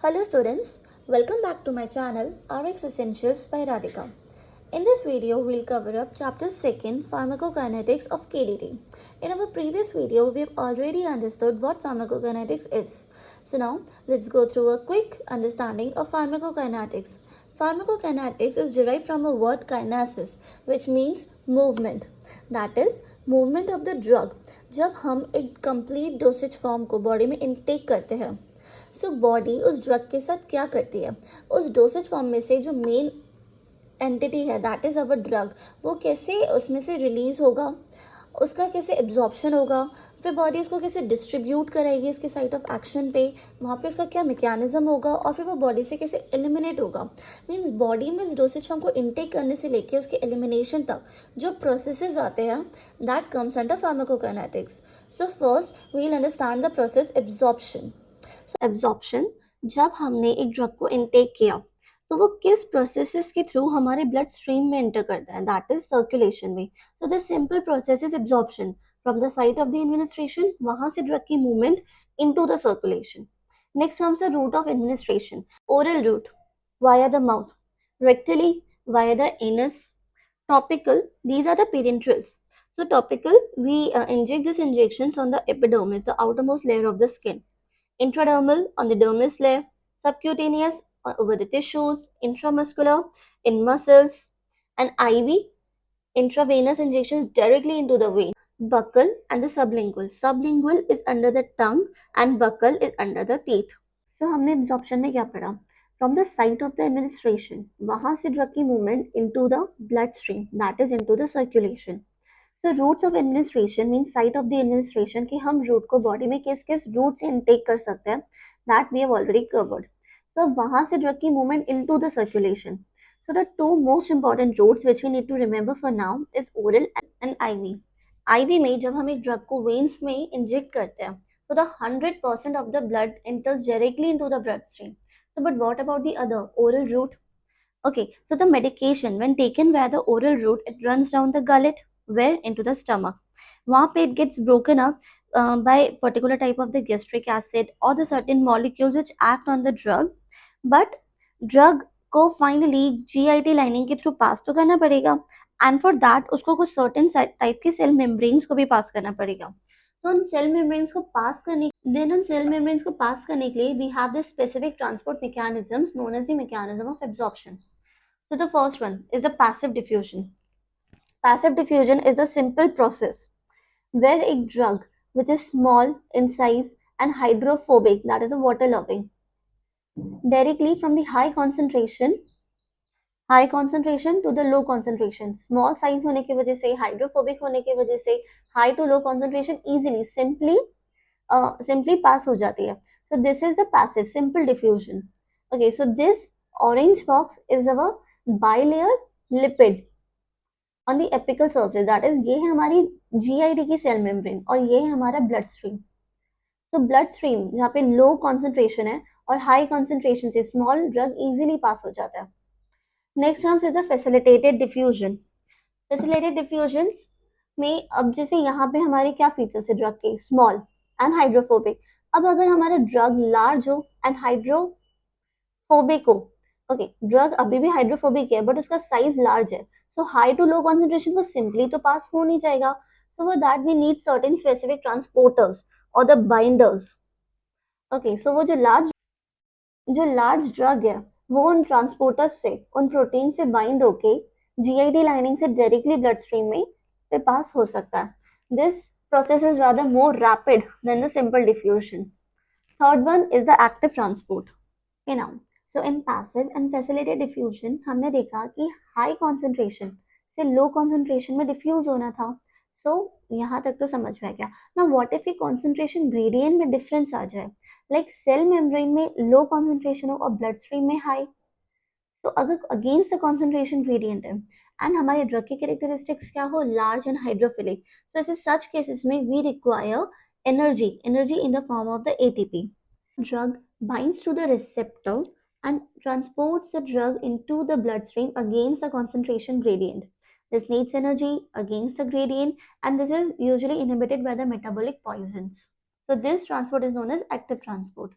Hello students, welcome back to my channel RX Essentials by Radhika. In this video, we'll cover up chapter 2 Pharmacokinetics of KDT. In our previous video, we've already understood what pharmacokinetics is. So now, let's go through a quick understanding of pharmacokinetics. Pharmacokinetics is derived from a word kinesis, which means movement. That is, movement of the drug. जब हम एक complete dosage form को body में intake करते हैं, so body उस drug के साथ क्या करती है, उस डोसेज फॉर्म में से जो मेन एंटिटी है दैट इज़ अवर ड्रग, वो कैसे उसमें से रिलीज़ होगा, उसका कैसे एब्जॉर्प्शन होगा, फिर बॉडी उसको कैसे डिस्ट्रीब्यूट कराएगी उसके साइट ऑफ एक्शन पे, वहाँ पे उसका क्या मैकेनिज्म होगा और फिर वो बॉडी से कैसे एलिमिनेट होगा. मीन्स बॉडी में इस डोसेज फॉर्म को इनटेक करने से लेके उसके एलिमिनेशन तक जो प्रोसेसेस आते हैं that comes under pharmacokinetics. So first we will understand the process absorption. Absorption, जब हमने एक ड्रग को इनटेक किया तो वो किस प्रोसेसेस के थ्रू हमारे ब्लड स्ट्रीम में एंटर करता है, दैट इज सर्कुलेशन में. So the simple process is absorption from the site of the administration, वहां से ड्रग की movement into the circulation. Next comes the route of administration. Oral route via the mouth, rectally via the anus, topical these are the parenterals. So topical, we inject these injections on the epidermis, the outermost layer of the skin. Intradermal on the dermis layer, subcutaneous over the tissues, intramuscular in muscles, and IV intravenous injections directly into the vein. Buccal and the sublingual. Sublingual is under the tongue and buccal is under the teeth. So हमने absorption में क्या पढ़ा? From the site of the administration, वहाँ से drug की movement into the bloodstream, that is into the circulation. So routes of administration means site of the administration कि हम route को body में किस किस route से intake कर सकते हैं, that we have already covered. So वहाँ से drug की movement into the circulation. So the two most important routes which we need to remember for now is oral and IV. IV में जब हम एक drug को veins में inject करते हैं, so the 100% of the blood enters directly into the bloodstream. So but what about the other oral route? Okay, so the medication when taken via the oral route, it runs down the gullet, where into the stomach. वहाँ पे it gets broken up by particular type of the gastric acid or the certain molecules which act on the drug. But drug को finally GIT lining के through pass तो करना पड़ेगा, and for that उसको कुछ certain type के cell membranes को भी pass करना पड़ेगा. So उन cell membranes को pass करने के लिए we have this specific transport mechanisms known as the mechanism of absorption. So the first one is the passive diffusion. Passive diffusion is a simple process where a drug which is small in size and hydrophobic, that is a water loving, directly from the high concentration to the low concentration. Small size होने की वजह से, hydrophobic होने की वजह से, high to low concentration easily simply pass हो जाती है. So this is a passive simple diffusion. Okay, so this orange box is our bilayer lipid on the apical surface, that is ये है हमारी GIT की सेल मेम्ब्रेन और ये है हमारा ब्लड स्ट्रीम. तो ब्लड स्ट्रीम जहाँ पे लो कॉन्सेंट्रेशन है और हाई कॉन्सेंट्रेशन से स्मॉल ड्रग इजीली पास हो जाता है. Next terms is the facilitated diffusion. Facilitated diffusion में अब जैसे यहाँ पे हमारे क्या फीचर्स है ड्रग के, स्मॉल एंड हाइड्रोफोबिक. अब अगर हमारा ड्रग लार्ज हो एंड हाइड्रोफोबिक हो, ओके ड्रग अभी भी हाइड्रोफोबिक है बट उसका साइज लार्ज है, so high to low concentration वो simply तो पास हो नहीं जाएगा. So for that we need certain specific transporters or the binders. Okay, so वो जो large drug है वो उन transporters से, उन protein से bind होके GIT lining से directly bloodstream में पे पास हो सकता है. This process is rather more rapid than the simple diffusion. Third one is the active transport. Okay, now so in passive and facilitated diffusion हमने देखा कि high concentration से low concentration में diffuse होना था. So यहाँ तक तो समझ में आ गया. Now what if concentration gradient में difference आ जाए, like cell membrane में low concentration हो और bloodstream में high. तो अगर against the concentration gradient है and हमारे drug की characteristics क्या हो, large and hydrophilic, so ऐसे such cases में we require energy in the form of the ATP. Drug binds to the receptor and transports the drug into the bloodstream against the concentration gradient. This needs energy against the gradient, and this is usually inhibited by the metabolic poisons. So this transport is known as active transport.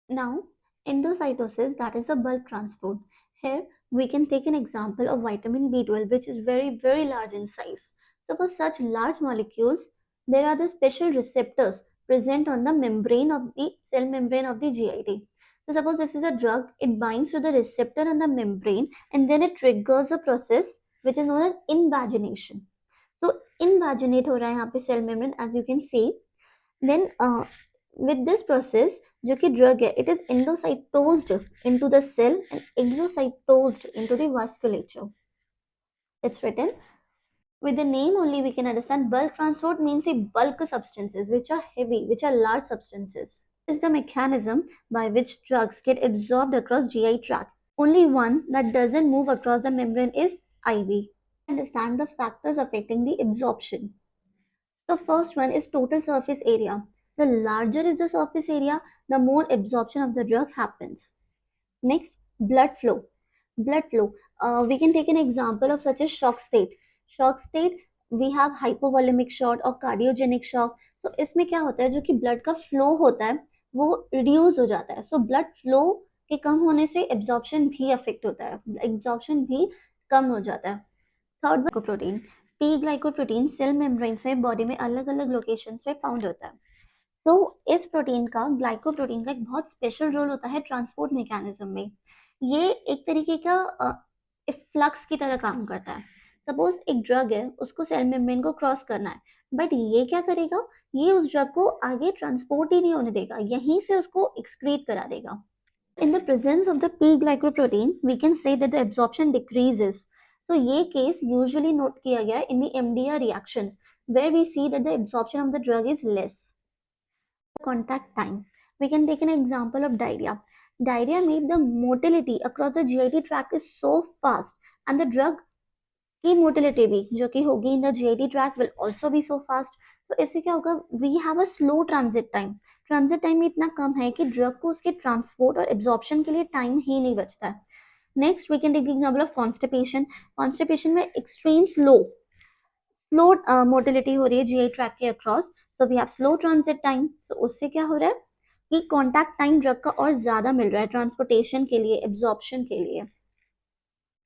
Now, Endocytosis, that is a bulk transport. Here we can take an example of vitamin B12, which is very, very large in size. So for such large molecules, there are the special receptors present on the membrane of the cell membrane of the GIT. So suppose this is a drug, it binds to the receptor on the membrane and then it triggers a process which is known as invagination. So invaginate हो रहा है यहाँ पे cell membrane, as you can see. Then with this process, जो कि drug है, it is endocytosed into the cell and exocytosed into the vasculature. It's written. With the name only we can understand bulk transport means a bulk substances which are heavy, which are large substances. This is the mechanism by which drugs get absorbed across GI tract. Only one that doesn't move across the membrane is IV. Understand the factors affecting the absorption. The first one is total surface area. The larger is the surface area, the more absorption of the drug happens. Next, blood flow. Blood flow. We can take an example of such a shock state. Shock state, we have hypovolemic shock or cardiogenic shock. So इसमें क्या होता है, जो कि blood का flow होता है वो reduce हो जाता है. So blood flow के कम होने से absorption भी affect होता है. Absorption भी कम हो जाता है. Third glycoprotein. P glycoprotein cell membranes में बॉडी में अलग अलग लोकेशंस पे फाउंड होता है. तो इस प्रोटीन का, ग्लाइकोप्रोटीन का एक बहुत स्पेशल रोल होता है ट्रांसपोर्ट मैकेनिज्म में. ये एक तरीके का फ्लक्स की तरह काम करता है. सपोज एक ड्रग है, उसको सेल मेम्ब्रेन को क्रॉस करना है, बट ये क्या करेगा, ये उस ड्रग को आगे ट्रांसपोर्ट ही नहीं होने देगा, यहीं से उसको एक्सक्रीट करा देगा. In the presence of the P glycoprotein, we can say that the absorption decreases. So ये case usually note किया गया in the MDR reactions where we see that the absorption of the drug is less. Contact time. We can take an example of diarrhea. Diarrhea made the motility across the GIT tract is so fast and the drug की motility भी जो कि होगी in the GIT tract will also be so fast. तो इससे क्या होगा, we have a slow transit time. Transit time इतना कम है कि ड्रग को उसके ट्रांसपोर्ट और एब्जॉर्प्शन के लिए टाइम ही नहीं बचता है. Next we can take the example of constipation. Constipation में एक्सट्रीम स्लो मोटिलिटी हो रही है जीआई ट्रैक के across, so we have slow transit time. तो उससे क्या हो रहा है कि कॉन्टैक्ट टाइम ड्रग का और ज्यादा मिल रहा है ट्रांसपोर्टेशन के लिए, एब्जॉर्प्शन के लिए.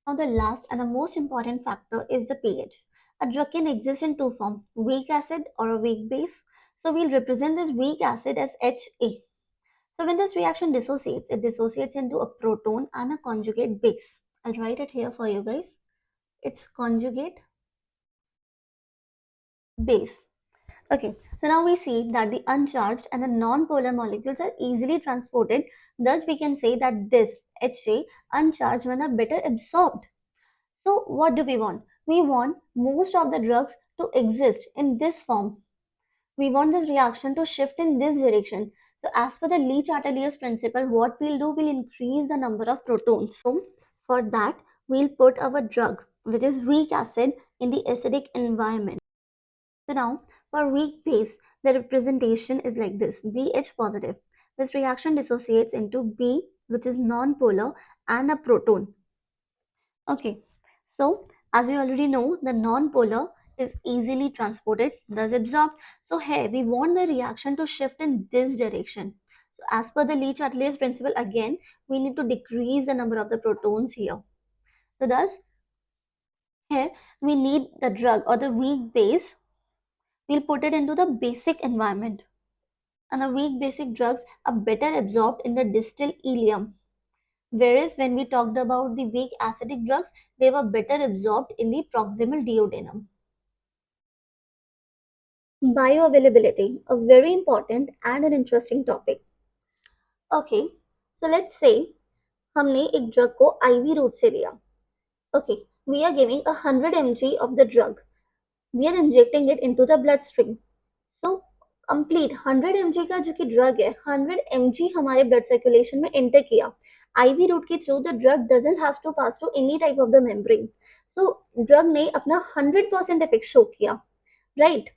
Now the last and the most important factor is the pH. A drug can exist in two forms, weak acid or a weak base. So we'll represent this weak acid as HA. So when this reaction dissociates, it dissociates into a proton and a conjugate base. I'll write it here for you guys. It's conjugate base. Okay, so now we see that the uncharged and the non-polar molecules are easily transported. Thus we can say that this HA uncharged one are better absorbed. So what do we want? We want most of the drugs to exist in this form. We want this reaction to shift in this direction. So as per the Leach-Atelier's principle, what we'll do, we'll increase the number of protons. So for that, we'll put our drug, which is weak acid, in the acidic environment. So now, for weak base, the representation is like this, BH positive. This reaction dissociates into B, which is non-polar, and a proton. Okay, so as you already know, the non-polar is easily transported, thus absorbed. So here we want the reaction to shift in this direction. So as per the Leach-Atelier's principle, again we need to decrease the number of the protons here. So thus here we need the drug or the weak base. We'll put it into the basic environment, and the weak basic drugs are better absorbed in the distal ileum. Whereas when we talked about the weak acidic drugs, they were better absorbed in the proximal duodenum. Bioavailability, a very important and an interesting topic. Okay, so let's say हमने एक drug को IV route से लिया. Okay, we are giving 100 mg of the drug. We are injecting it into the bloodstream. So complete 100 mg का जो कि drug है, 100 mg हमारे ब्लड सर्कुलेशन में एंटर किया. IV route के through the drug doesn't has to pass to any type of the membrane. So drug ने अपना 100% इफेक्ट शो किया, right?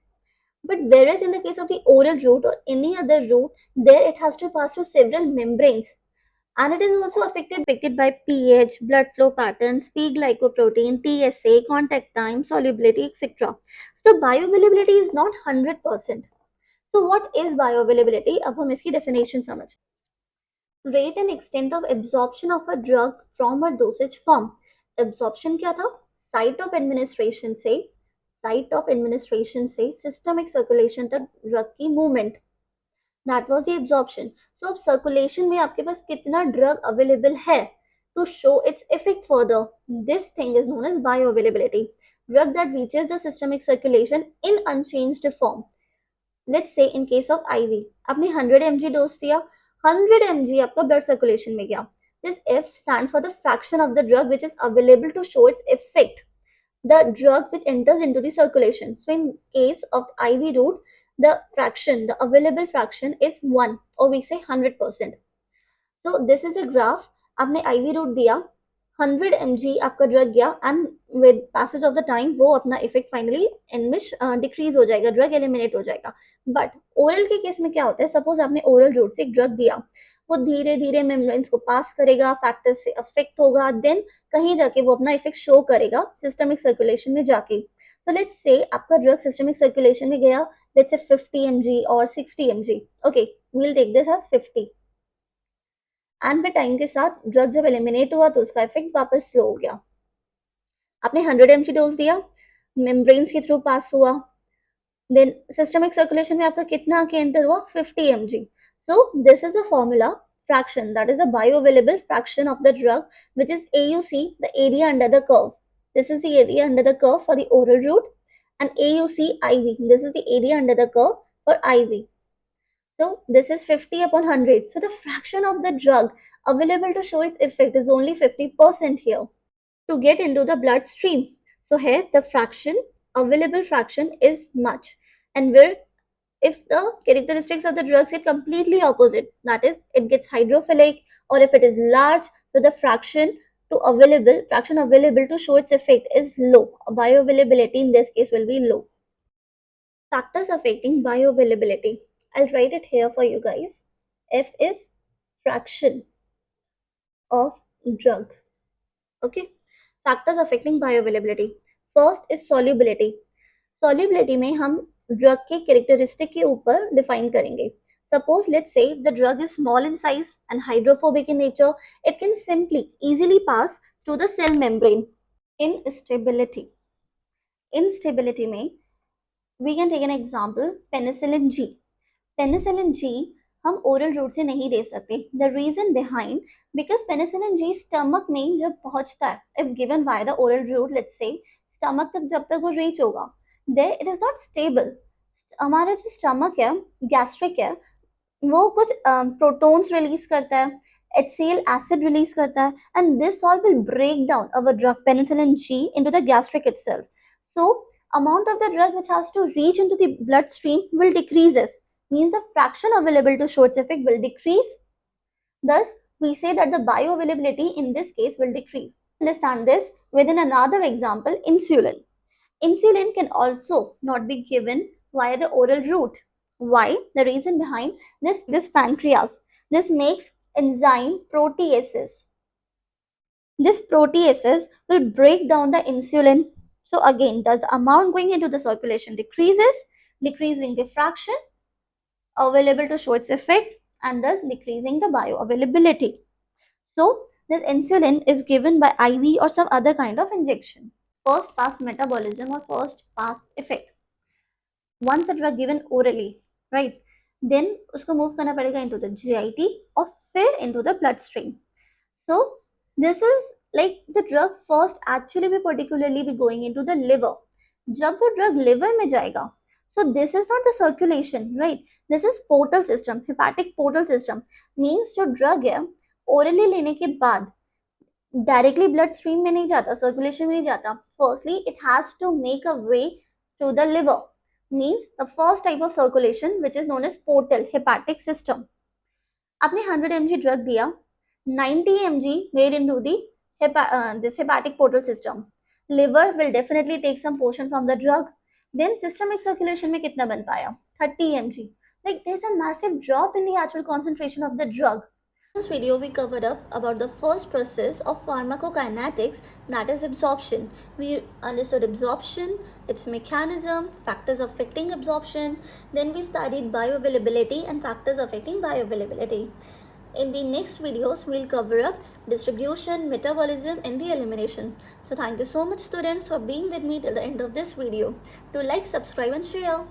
But whereas in the case of the oral route or any other route, there it has to pass to several membranes, and it is also affected by pH, blood flow patterns, P glycoprotein, TSA, contact time, solubility, etc. So bioavailability is not 100%. So what is bioavailability? अब हम इसकी definition समझते हैं. rate and extent of absorption of a drug from a dosage form. Absorption क्या था? Site of administration से systemic circulation तक drug की movement. That was the absorption. So अब circulation में आपके पास कितना drug available है to show its effect further. This thing is known as bioavailability. Drug that reaches the systemic circulation in unchanged form. Let's say in case of IV, आपने 100 mg dose दिया, 100 mg आपका blood circulation में गया. This F stands for the fraction of the drug which is available to show its effect. The drug which enters into the circulation. So in case of IV route, the available fraction is 1, or we say 100%. So this is a graph. आपने IV route दिया, 100 mg आपका drug गया, and with passage of the time वो अपना effect finally and में decrease हो जाएगा, drug eliminate हो जाएगा. बट ओरल के केस में क्या होता है? सपोज आपने ओरल रूट से एक ड्रग दिया, वो धीरे धीरे मेम्ब्रेन्स को पास करेगा, फैक्टर्स से अफेक्ट होगा, देन कहीं जाके वो अपना इफेक्ट शो करेगा सिस्टमिक सर्कुलेशन में जाके. So let's say आपका ड्रग सिस्टमिक सर्कुलेशन में गया, let's say 50 mg और 60 mg. Okay, we'll take this as 50. And फिर टाइम के साथ ड्रग जब एलिमिनेट हुआ तो उसका इफेक्ट वापस स्लो हो गया. आपने 100 mg डोज दिया, मेम्ब्रेन्स के थ्रू पास हुआ, देन सिस्टमिक सर्कुलेशन में आपका कितना आके एंटर हुआ? 50 mg. So this is a formula fraction, that is a bioavailable fraction of the drug, which is AUC, the area under the curve. This is the area under the curve for the oral route, and AUC IV, this is the area under the curve for IV. So this is 50 upon 100. So the fraction of the drug available to show its effect is only 50% here to get into the bloodstream. So here the available fraction is much. And where if the characteristics of the drugs are completely opposite, that is it gets hydrophilic, or if it is large, so the fraction available to show its effect is low. Bioavailability in this case will be low. Factors affecting bioavailability. I'll write it here for you guys. F is fraction of drug. Okay. Factors affecting bioavailability. First is solubility. Solubility में हम drug के characteristic के ऊपर define करेंगे. Suppose let's say the drug is small in size and hydrophobic in nature, it can simply easily pass through the cell membrane. Instability में we can take an example, penicillin G. Penicillin G हम oral route से नहीं दे सकते. The reason behind, because penicillin G stomach में जब पहुंचता है, if given by the oral route, let's say stomach तक जब तक वो रीच होगा, there it is not stable. हमारा जो स्टमक है, गैस्ट्रिक है, वो कुछ प्रोटॉन्स रिलीज करता है, HCl acid रिलीज करता है, and this all will break down our drug penicillin G into the gastric itself. So amount of the drug which has to reach into the bloodstream will decreases, means the fraction available to show its effect will decrease. Thus, we say that the bioavailability in this case will decrease. Understand this within another example, insulin. Insulin can also not be given via the oral route. Why? The reason behind this pancreas. This makes enzyme proteases. This proteases will break down the insulin. So again, thus the amount going into the circulation decreases, decreasing the fraction available to show its effect, and thus decreasing the bioavailability. So this insulin is given by IV or some other kind of injection. First pass metabolism or first pass effect. Once a drug given orally, right, then usko move karna padega into the GIT or फिर into the bloodstream. So this is like the drug first actually be particularly be going into the liver. जब वो drug liver में जाएगा, so this is not the circulation, right? This is portal system, hepatic portal system. Means जो drug है orally लेने के बाद directly blood stream में नहीं जाता, circulation में नहीं जाता. Firstly, it has to make a way through the liver. Means the first type of circulation which is known as portal, hepatic system. आपने 100 mg drug दिया, 90 mg made into the this hepatic portal system. Liver will definitely take some portion from the drug. Then systemic circulation में कितना बन पाया? 30 mg. Like there's a massive drop in the actual concentration of the drug. In this video, we covered up about the first process of pharmacokinetics, that is absorption. We understood absorption, its mechanism, factors affecting absorption. Then we studied bioavailability and factors affecting bioavailability. In the next videos, we'll cover up distribution, metabolism, and the elimination. So thank you so much students for being with me till the end of this video. Do like, subscribe and share.